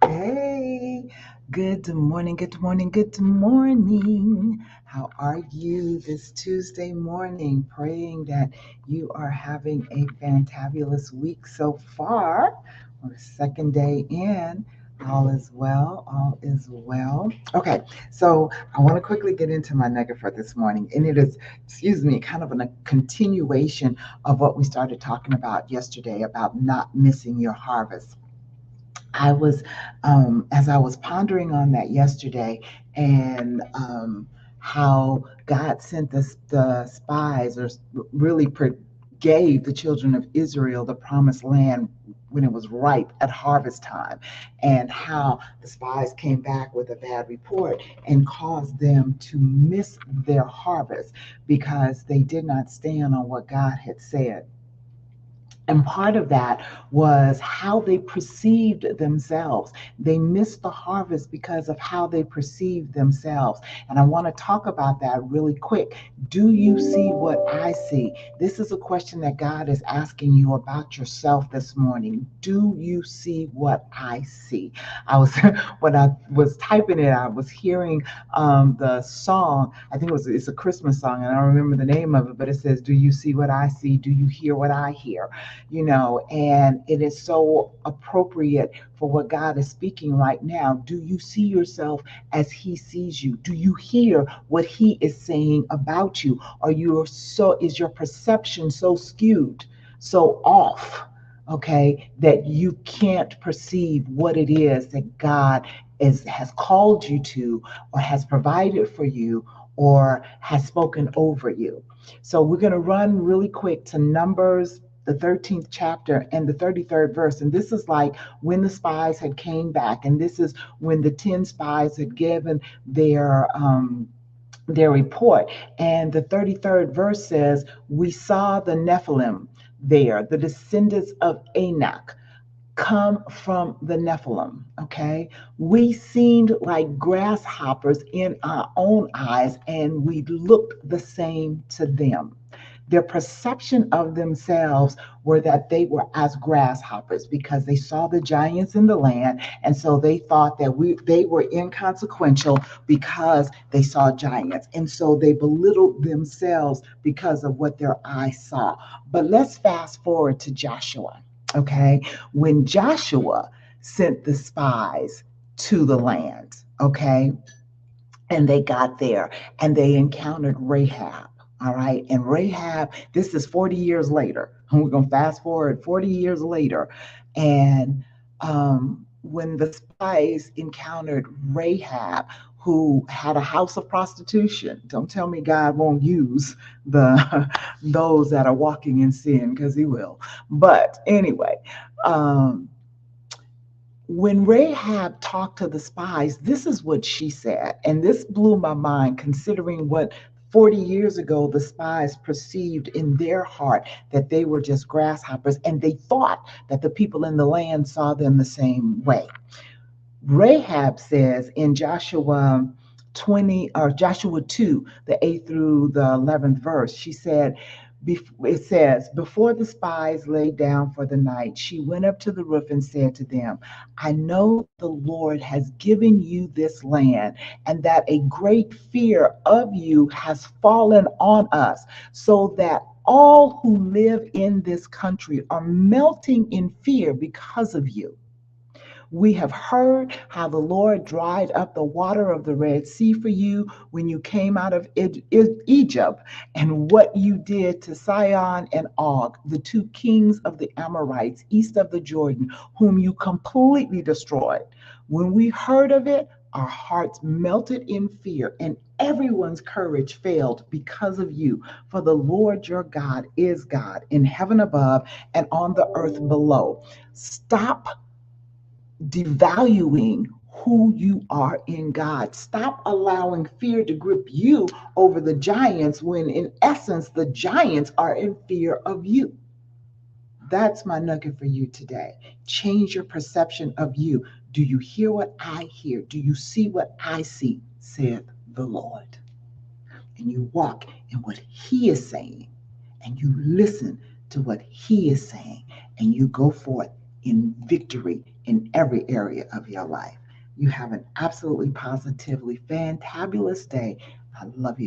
Hey, good morning, good morning, good morning. How are you this Tuesday morning? Praying that you are having a fantabulous week so far. We're second day in. All is well, all is well. Okay, so I want to quickly get into my nugget for this morning, and it is, kind of a continuation of what we started talking about yesterday about not missing your harvest. I was, as I was pondering on that yesterday, and how God sent the spies, or really gave the children of Israel the promised land when it was ripe at harvest time, and how the spies came back with a bad report and caused them to miss their harvest because they did not stand on what God had said. And part of that was how they perceived themselves. They missed the harvest because of how they perceived themselves. And I want to talk about that really quick. Do you see what I see? This is a question that God is asking you about yourself this morning. Do you see what I see? I was when I was typing it, I was hearing the song. I think it's a Christmas song, and I don't remember the name of it, but it says, "Do you see what I see? Do you hear what I hear?" And it is so appropriate for what God is speaking right now. Do you see yourself as He sees you? Do you hear what He is saying about you? Is your perception so skewed, so off? Okay, that you can't perceive what it is that God has called you to, or has provided for you, or has spoken over you. So we're going to run really quick to Numbers, the 13th chapter and the 33rd verse. And this is like when the spies had came back, and this is when the 10 spies had given their report. And the 33rd verse says, "We saw the Nephilim there, the descendants of Anak, come from the Nephilim." Okay, we seemed like grasshoppers in our own eyes, and we looked the same to them. Their perception of themselves were that they were as grasshoppers because they saw the giants in the land, and so they thought that they were inconsequential because they saw giants, and so they belittled themselves because of what their eyes saw. But let's fast forward to Joshua. Okay, when Joshua sent the spies to the land, okay, and they got there and they encountered Rahab. All right. And Rahab, this is 40 years later. And we're going to fast forward 40 years later. And when the spies encountered Rahab, who had a house of prostitution, don't tell me God won't use the those that are walking in sin, because He will. But anyway, um, when Rahab talked to the spies, this is what she said. And this blew my mind, considering what 40 years ago the spies perceived in their heart, that they were just grasshoppers, and they thought that the people in the land saw them the same way. Rahab says in Joshua 20, or Joshua 2, the 8th through the 11th verse, she said, it says, "Before the spies lay down for the night, she went up to the roof and said to them, I know that the Lord has given you this land, and that a great fear of you has fallen on us, so that all who live in this country are melting in fear because of you. We have heard how the Lord dried up the water of the Red Sea for you when you came out of Egypt, and what you did to Sihon and Og, the two kings of the Amorites east of the Jordan, whom you completely destroyed. When we heard of it, our hearts melted in fear, and everyone's courage failed because of you. For the Lord your God is God in heaven above and on the earth below. Stop devaluing who you are in God. Stop allowing fear to grip you over the giants, when in essence the giants are in fear of you." That's my nugget for you today. Change your perception of you. Do you hear what I hear? Do you see what I see? Saith the Lord. And you walk in what He is saying, and you listen to what He is saying, and you go forth in victory in every area of your life. You have an absolutely positively fantabulous day. I love you.